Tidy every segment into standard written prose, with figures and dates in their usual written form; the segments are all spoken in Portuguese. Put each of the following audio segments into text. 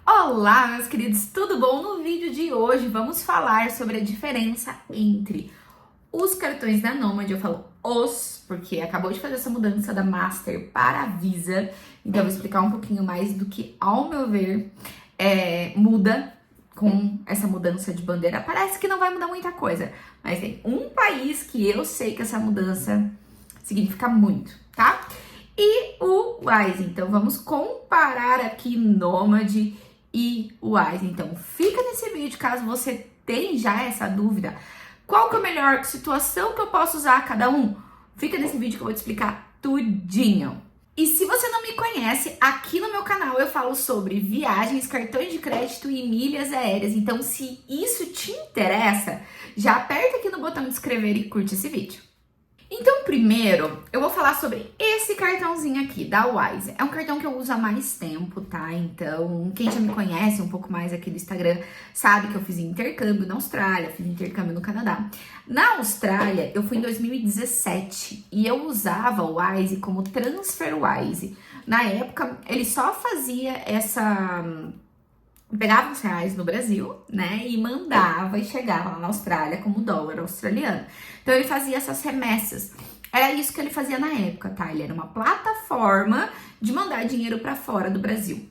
Olá, meus queridos, tudo bom? No vídeo de hoje vamos falar sobre a diferença entre os cartões da Nomad. Eu falo os, porque acabou de fazer essa mudança da Master para a Visa. Então eu vou explicar um pouquinho mais do que, ao meu ver, muda com essa mudança de bandeira. Parece que não vai mudar muita coisa, mas tem um país que eu sei que essa mudança significa muito, tá? E o Wise. Então vamos comparar aqui Nomad e Wise. Então fica nesse vídeo caso você tenha já essa dúvida. Qual que é a melhor situação que eu posso usar cada um? Fica nesse vídeo que eu vou te explicar tudinho. E se você não me conhece, aqui no meu canal eu falo sobre viagens, cartões de crédito e milhas aéreas. Então se isso te interessa, já aperta aqui no botão de inscrever e curte esse vídeo. Então, primeiro, eu vou falar sobre esse cartãozinho aqui, da Wise. É um cartão que eu uso há mais tempo, tá? Então, quem já me conhece um pouco mais aqui do Instagram sabe que eu fiz intercâmbio na Austrália, fiz intercâmbio no Canadá. Na Austrália, eu fui em 2017 e eu usava o Wise como TransferWise. Na época, ele só fazia pegava os reais no Brasil, né, e mandava e chegava lá na Austrália como dólar australiano. Então ele fazia essas remessas. Era isso que ele fazia na época, tá? Ele era uma plataforma de mandar dinheiro para fora do Brasil.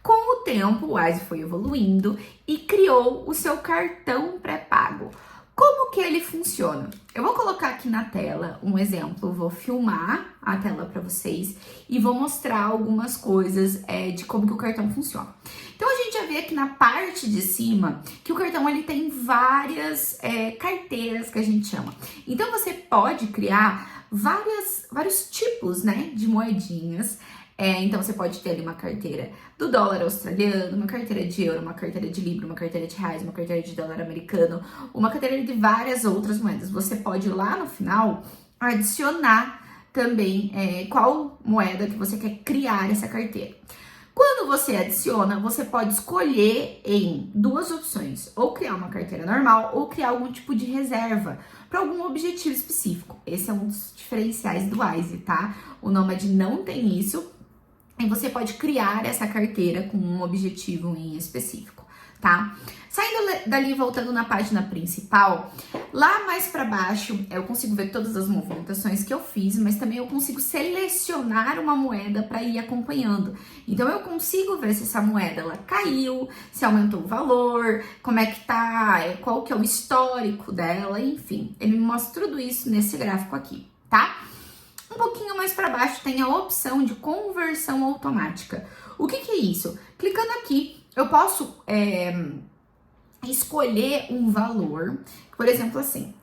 Com o tempo, o Wise foi evoluindo e criou o seu cartão pré-pago. Como que ele funciona? Eu vou colocar aqui na tela um exemplo, vou filmar a tela para vocês e vou mostrar algumas coisas de como que o cartão funciona. Então a gente já vê aqui na parte de cima que o cartão ele tem várias carteiras que a gente chama. Então você pode criar vários tipos, né, de moedinhas. Então você pode ter ali uma carteira do dólar australiano, uma carteira de euro, uma carteira de libra, uma carteira de reais, uma carteira de dólar americano, uma carteira de várias outras moedas. Você pode lá no final adicionar também qual moeda que você quer criar essa carteira. Quando você adiciona, você pode escolher em duas opções, ou criar uma carteira normal ou criar algum tipo de reserva para algum objetivo específico. Esse é um dos diferenciais do Wise, tá? O Nomad não tem isso. E você pode criar essa carteira com um objetivo em específico, tá? Saindo dali, voltando na página principal, lá mais para baixo eu consigo ver todas as movimentações que eu fiz, mas também eu consigo selecionar uma moeda para ir acompanhando. Então eu consigo ver se essa moeda ela caiu, se aumentou o valor, como é que tá, qual que é o histórico dela, enfim. Ele me mostra tudo isso nesse gráfico aqui, tá? Um pouquinho mais para baixo tem a opção de conversão automática. O que é isso? Clicando aqui, eu posso escolher um valor, por exemplo, assim,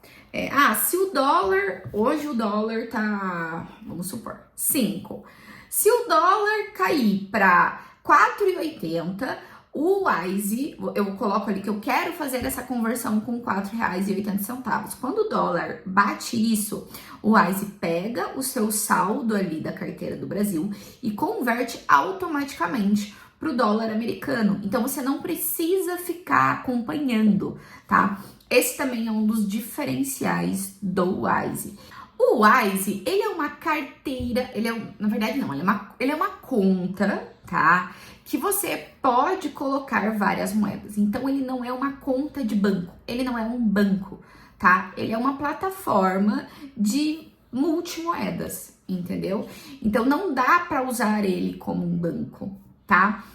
se o dólar, hoje o dólar tá, vamos supor, 5. Se o dólar cair para 4,80, o Wise, eu coloco ali que eu quero fazer essa conversão com R$4,80. Quando o dólar bate isso, o Wise pega o seu saldo ali da carteira do Brasil e converte automaticamente para o dólar americano. Então você não precisa ficar acompanhando, tá? Esse também é um dos diferenciais do Wise. O Wise, ele é uma carteira, na verdade não, ele é uma conta, tá? Que você pode colocar várias moedas. Então ele não é uma conta de banco, ele não é um banco, tá? Ele é uma plataforma de multimoedas, entendeu? Então não dá para usar ele como um banco, tá?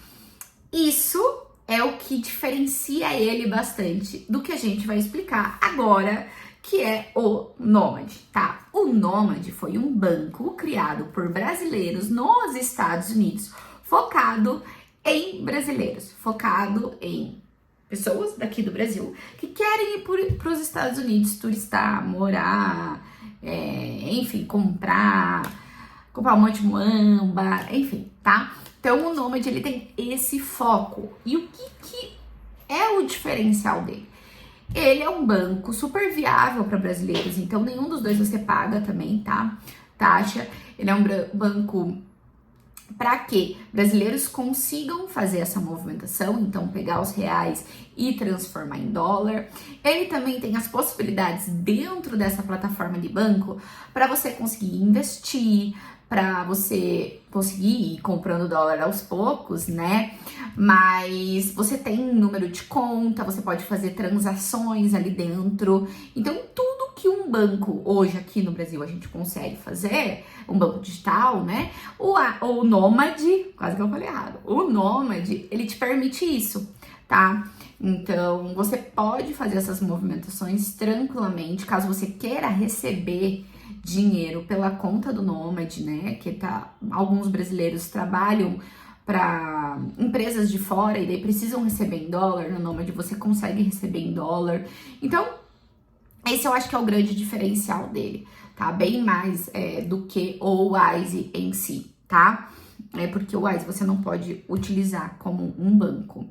Isso é o que diferencia ele bastante do que a gente vai explicar agora, que é o Nomad, tá? O Nomad foi um banco criado por brasileiros nos Estados Unidos, focado em brasileiros, focado em pessoas daqui do Brasil que querem ir para os Estados Unidos turistar, morar, enfim, comprar um monte de muamba, enfim, tá? Então o Nomad ele tem esse foco. E o que é o diferencial dele? Ele é um banco super viável para brasileiros, então nenhum dos dois você paga também, tá? Taxa. Ele é um banco para que brasileiros consigam fazer essa movimentação, então pegar os reais e transformar em dólar. Ele também tem as possibilidades dentro dessa plataforma de banco para você conseguir investir, para você conseguir ir comprando dólar aos poucos, né? Mas você tem número de conta, você pode fazer transações ali dentro. Então, tudo que um banco hoje aqui no Brasil a gente consegue fazer, um banco digital, né? O Nômade, quase que eu falei errado, o Nômade, ele te permite isso, tá? Então, você pode fazer essas movimentações tranquilamente, caso você queira receber dinheiro pela conta do Nômade, né? Que alguns brasileiros trabalham para empresas de fora e daí precisam receber em dólar. No Nômade você consegue receber em dólar. Então, esse eu acho que é o grande diferencial dele, tá? Bem mais do que o Wise em si, tá? Porque o Wise você não pode utilizar como um banco.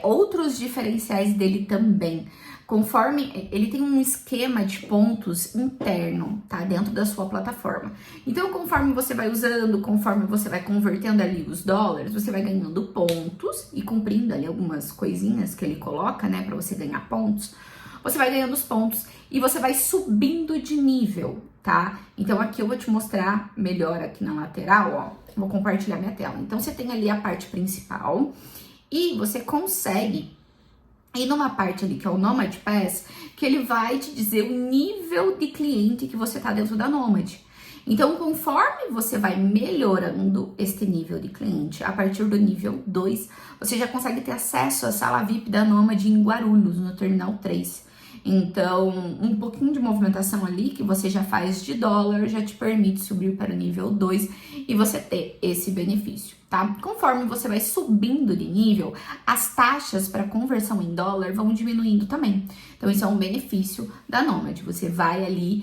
Outros diferenciais dele também, conforme ele tem um esquema de pontos interno, tá? Dentro da sua plataforma. Então, conforme você vai usando, conforme você vai convertendo ali os dólares, você vai ganhando pontos e cumprindo ali algumas coisinhas que ele coloca, né? Pra você ganhar pontos. Você vai ganhando os pontos e você vai subindo de nível, tá? Então, aqui eu vou te mostrar melhor aqui na lateral, ó. Vou compartilhar minha tela. Então, você tem ali a parte principal e você consegue ir numa parte ali que é o Nomad Pass, que ele vai te dizer o nível de cliente que você tá dentro da Nomad. Então, conforme você vai melhorando este nível de cliente, a partir do nível 2, você já consegue ter acesso à sala VIP da Nomad em Guarulhos, no Terminal 3. Então, um pouquinho de movimentação ali que você já faz de dólar já te permite subir para o nível 2 e você ter esse benefício, tá? Conforme você vai subindo de nível, as taxas para conversão em dólar vão diminuindo também. Então, isso é um benefício da Nomad. Você vai ali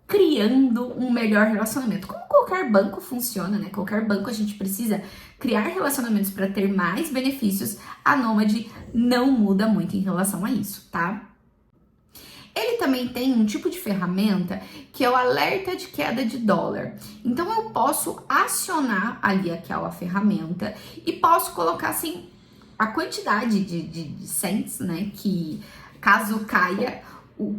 criando um melhor relacionamento. Como qualquer banco funciona, né? Qualquer banco a gente precisa criar relacionamentos para ter mais benefícios. A Nomad não muda muito em relação a isso, tá? Ele também tem um tipo de ferramenta que é o alerta de queda de dólar. Então eu posso acionar ali aquela ferramenta e posso colocar assim a quantidade de cents, né? Que caso caia,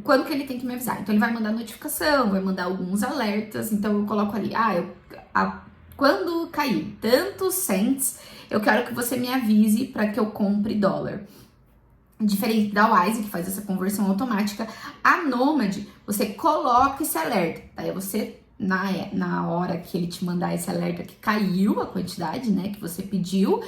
quando que ele tem que me avisar. Então ele vai mandar notificação, vai mandar alguns alertas. Então eu coloco ali, quando cair tantos cents, eu quero que você me avise para que eu compre dólar. Diferente da Wise, que faz essa conversão automática, a Nomad, você coloca esse alerta. Daí você, na hora que ele te mandar esse alerta que caiu a quantidade, né, que você pediu,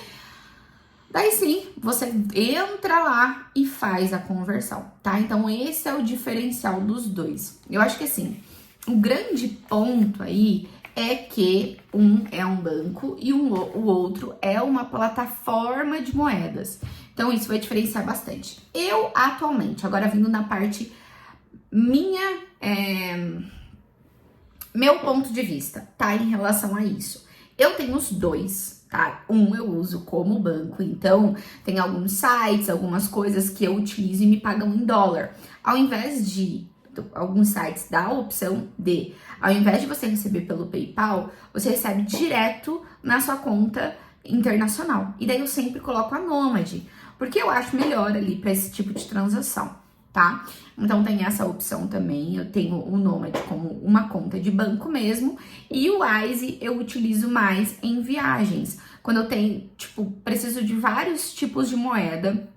daí sim, você entra lá e faz a conversão, tá? Então, esse é o diferencial dos dois. Eu acho que, assim, o grande ponto aí é que um é um banco e o outro é uma plataforma de moedas. Então, isso vai diferenciar bastante. Eu, atualmente, agora vindo na parte meu ponto de vista, tá? Em relação a isso. Eu tenho os dois, tá? Um eu uso como banco, então tem alguns sites, algumas coisas que eu utilizo e me pagam em dólar. Ao invés de alguns sites dá a opção de, ao invés de você receber pelo PayPal, você recebe direto na sua conta internacional. E daí eu sempre coloco a Nomad, porque eu acho melhor ali para esse tipo de transação, tá? Então tem essa opção também. Eu tenho o Nomad como uma conta de banco mesmo, e o Wise eu utilizo mais em viagens. Quando eu tenho, preciso de vários tipos de moeda,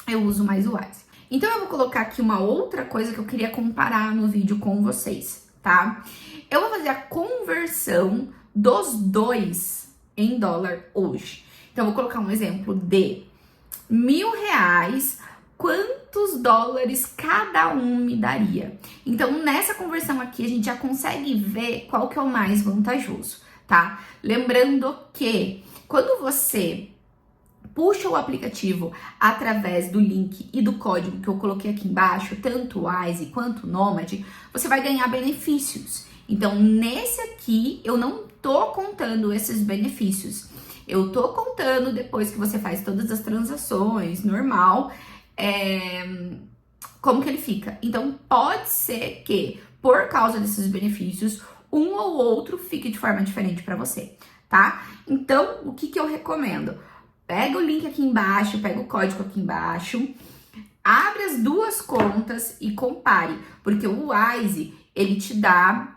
eu uso mais o Wise. Então eu vou colocar aqui uma outra coisa que eu queria comparar no vídeo com vocês, tá? Eu vou fazer a conversão dos dois em dólar hoje. Então eu vou colocar um exemplo de R$1.000, quantos dólares cada um me daria? Então nessa conversão aqui a gente já consegue ver qual que é o mais vantajoso, tá? Lembrando que quando você puxa o aplicativo através do link e do código que eu coloquei aqui embaixo, tanto o Wise quanto o Nomad, você vai ganhar benefícios. Então, nesse aqui, eu não tô contando esses benefícios. Eu tô contando depois que você faz todas as transações, normal, como que ele fica. Então, pode ser que, por causa desses benefícios, um ou outro fique de forma diferente para você, tá? Então, o que eu recomendo? Pega o link aqui embaixo, pega o código aqui embaixo, abre as duas contas e compare, porque o Wise, ele te dá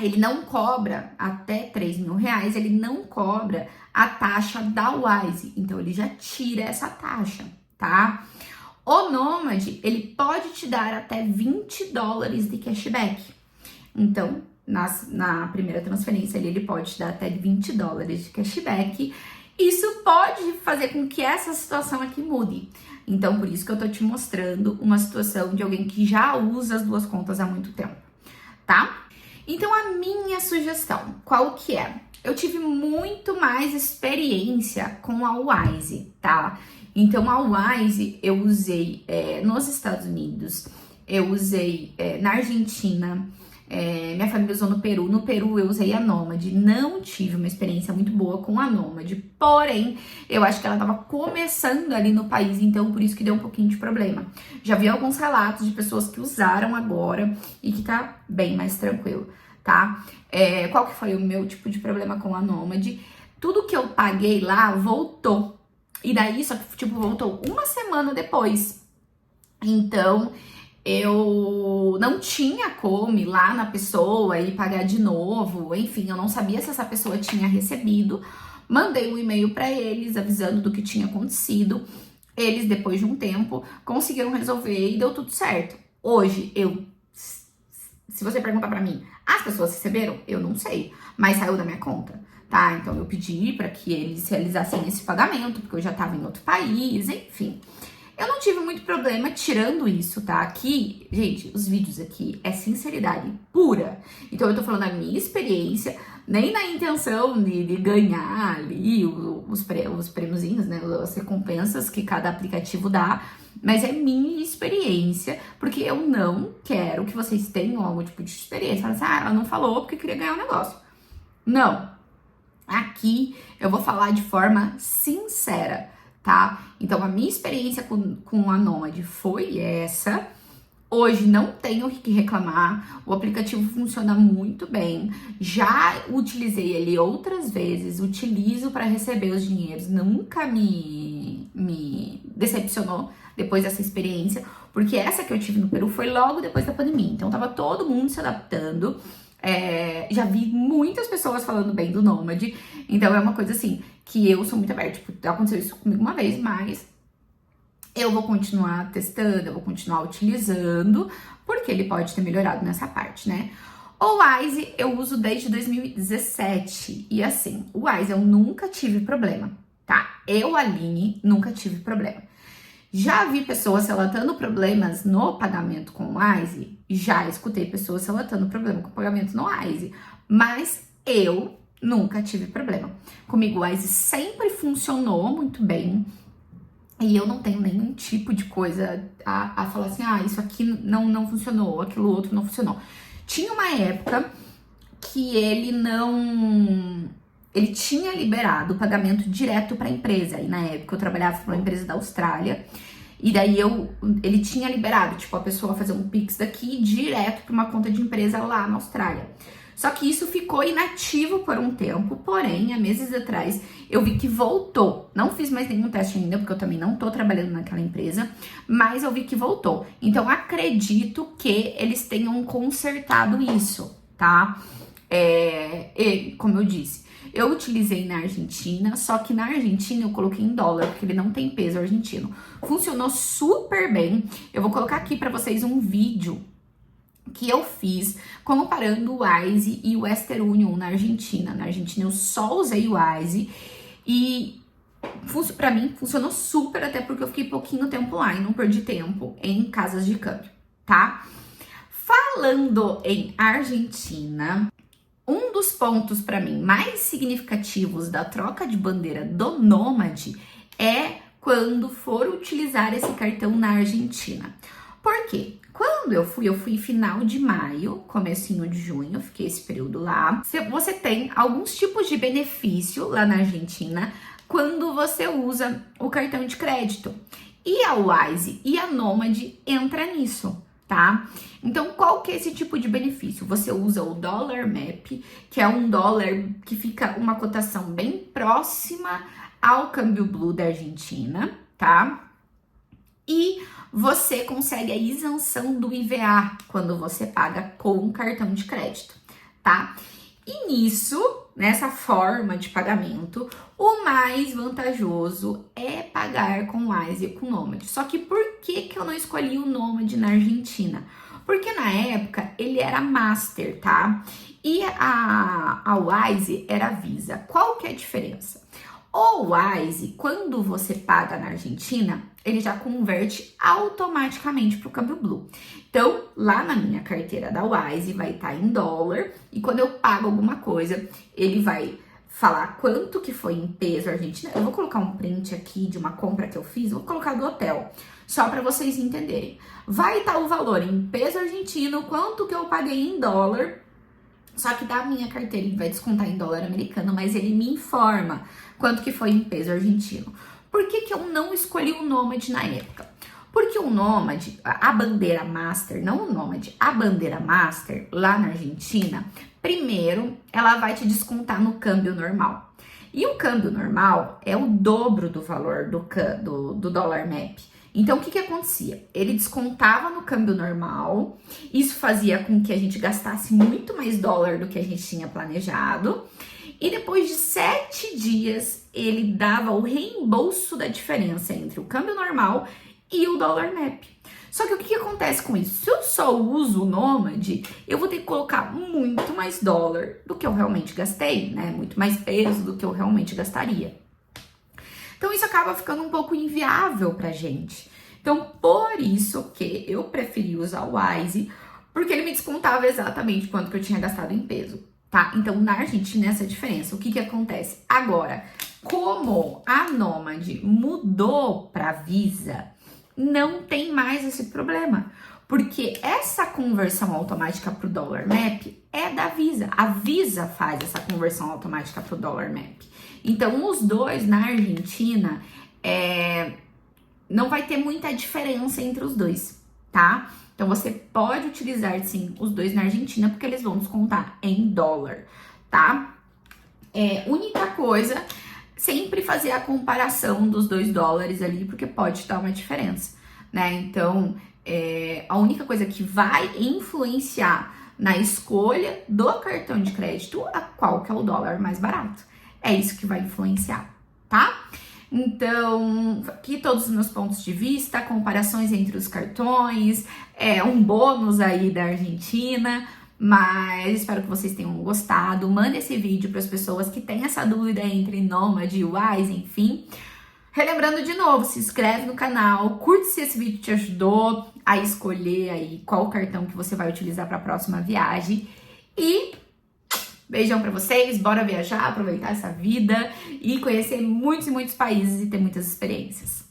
ele não cobra até 3 mil reais, ele não cobra a taxa da Wise. Então, ele já tira essa taxa, tá? O Nômade, ele pode te dar até 20 dólares de cashback. Então, na primeira transferência ele pode te dar até 20 dólares de cashback. Isso pode fazer com que essa situação aqui mude. Então, por isso que eu tô te mostrando uma situação de alguém que já usa as duas contas há muito tempo, tá? Então, a minha sugestão, qual que é? Eu tive muito mais experiência com a Wise, tá? Então, a Wise eu usei nos Estados Unidos, eu usei na Argentina, minha família usou no Peru. No Peru eu usei a Nômade, não tive uma experiência muito boa com a Nômade, porém, eu acho que ela tava começando ali no país, então por isso que deu um pouquinho de problema. Já vi alguns relatos de pessoas que usaram agora e que tá bem mais tranquilo, tá? Qual que foi o meu tipo de problema com a Nômade? Tudo que eu paguei lá voltou. E daí, só que, tipo, voltou uma semana depois. Então, eu não tinha como ir lá na pessoa e pagar de novo. Enfim, eu não sabia se essa pessoa tinha recebido. Mandei um e-mail para eles avisando do que tinha acontecido. Eles, depois de um tempo, conseguiram resolver e deu tudo certo. Hoje, se você perguntar para mim, as pessoas receberam? Eu não sei, mas saiu da minha conta. Tá, então eu pedi para que eles realizassem esse pagamento, porque eu já tava em outro país, enfim. Eu não tive muito problema tirando isso, tá? Aqui, gente, os vídeos aqui é sinceridade pura. Então eu tô falando a minha experiência, nem na intenção de ganhar ali os prêmiozinhos, né? As recompensas que cada aplicativo dá, mas é minha experiência, porque eu não quero que vocês tenham algum tipo de experiência. Fala assim, ela não falou porque queria ganhar um negócio. Não. Aqui eu vou falar de forma sincera, tá? Então, a minha experiência com a Nômade foi essa. Hoje não tenho o que reclamar, o aplicativo funciona muito bem. Já utilizei ele outras vezes, utilizo para receber os dinheiros, nunca me decepcionou depois dessa experiência, porque essa que eu tive no Peru foi logo depois da pandemia, então tava todo mundo se adaptando. Já vi muitas pessoas falando bem do Nômade, então é uma coisa assim, que eu sou muito aberta, tipo, aconteceu isso comigo uma vez, mas eu vou continuar testando, eu vou continuar utilizando, porque ele pode ter melhorado nessa parte, né? O Wise eu uso desde 2017, e assim, o Wise eu nunca tive problema, tá? Eu, Aline, nunca tive problema. Já vi pessoas relatando problemas no pagamento com o Wise, já escutei pessoas relatando problema com o pagamento no Wise, mas eu nunca tive problema. Comigo o Wise sempre funcionou muito bem e eu não tenho nenhum tipo de coisa a falar assim, isso aqui não funcionou, aquilo outro não funcionou. Tinha uma época que ele tinha liberado o pagamento direto para a empresa. E na época eu trabalhava para uma empresa da Austrália. E daí ele tinha liberado, tipo, a pessoa fazer um Pix daqui direto para uma conta de empresa lá na Austrália. Só que isso ficou inativo por um tempo, porém, há meses atrás, eu vi que voltou. Não fiz mais nenhum teste ainda, porque eu também não tô trabalhando naquela empresa, mas eu vi que voltou. Então, acredito que eles tenham consertado isso, tá? E, como eu disse, eu utilizei na Argentina, só que na Argentina eu coloquei em dólar, porque ele não tem peso argentino. Funcionou super bem. Eu vou colocar aqui pra vocês um vídeo que eu fiz comparando o Wise e o Western Union na Argentina. Na Argentina eu só usei o Wise e pra mim funcionou super, até porque eu fiquei pouquinho tempo lá e não perdi tempo em casas de câmbio, tá? Falando em Argentina, um dos pontos para mim mais significativos da troca de bandeira do Nômade é quando for utilizar esse cartão na Argentina. Por quê? Quando eu fui final de maio, comecinho de junho, fiquei esse período lá. Você tem alguns tipos de benefício lá na Argentina quando você usa o cartão de crédito. E a Wise e a Nômade entra nisso, tá? Então, qual que é esse tipo de benefício? Você usa o Dollar Map, que é um dólar que fica uma cotação bem próxima ao câmbio blue da Argentina, tá? E você consegue a isenção do IVA quando você paga com cartão de crédito, tá? E nisso, nessa forma de pagamento, o mais vantajoso é pagar com Wise e com Nomad. Só que por que eu não escolhi o Nomad na Argentina? Porque na época ele era Master, tá? E a Wise era Visa. Qual que é a diferença? O Wise, quando você paga na Argentina, ele já converte automaticamente para o câmbio Blue. Então, lá na minha carteira da Wise vai estar em dólar e quando eu pago alguma coisa, ele vai falar quanto que foi em peso argentino. Eu vou colocar um print aqui de uma compra que eu fiz, vou colocar do hotel, só para vocês entenderem. Vai estar o valor em peso argentino, quanto que eu paguei em dólar. Só que da minha carteira ele vai descontar em dólar americano, mas ele me informa quanto que foi em peso argentino. Por que eu não escolhi o Nomad na época? Porque o Nomad, a bandeira Master, não o Nomad, a bandeira Master lá na Argentina, primeiro ela vai te descontar no câmbio normal. E o câmbio normal é o dobro do valor do dólar MAP. Então, o que acontecia? Ele descontava no câmbio normal, isso fazia com que a gente gastasse muito mais dólar do que a gente tinha planejado, e depois de 7 dias, ele dava o reembolso da diferença entre o câmbio normal e o dólar MAP. Só que o que acontece com isso? Se eu só uso o Nomad, eu vou ter que colocar muito mais dólar do que eu realmente gastei, né? Muito mais peso do que eu realmente gastaria. Então, isso acaba ficando um pouco inviável pra gente. Então, por isso que eu preferi usar o Wise, porque ele me descontava exatamente quanto que eu tinha gastado em peso, tá? Então, na Argentina, essa diferença. O que acontece? Agora, como a Nomad mudou pra Visa, não tem mais esse problema. Porque essa conversão automática pro dólar MAP é da Visa. A Visa faz essa conversão automática pro dólar MAP. Então, os dois na Argentina, não vai ter muita diferença entre os dois, tá? Então, você pode utilizar, sim, os dois na Argentina, porque eles vão descontar em dólar, tá? Única coisa, sempre fazer a comparação dos 2 dólares ali, porque pode dar uma diferença, né? Então, a única coisa que vai influenciar na escolha do cartão de crédito, qual que é o dólar mais barato. É isso que vai influenciar, tá? Então, aqui todos os meus pontos de vista, comparações entre os cartões, um bônus aí da Argentina, mas espero que vocês tenham gostado. Manda esse vídeo para as pessoas que têm essa dúvida entre Nomad e Wise, enfim. Relembrando de novo, se inscreve no canal, curte se esse vídeo te ajudou a escolher aí qual cartão que você vai utilizar para a próxima viagem. E beijão pra vocês, bora viajar, aproveitar essa vida e conhecer muitos e muitos países e ter muitas experiências.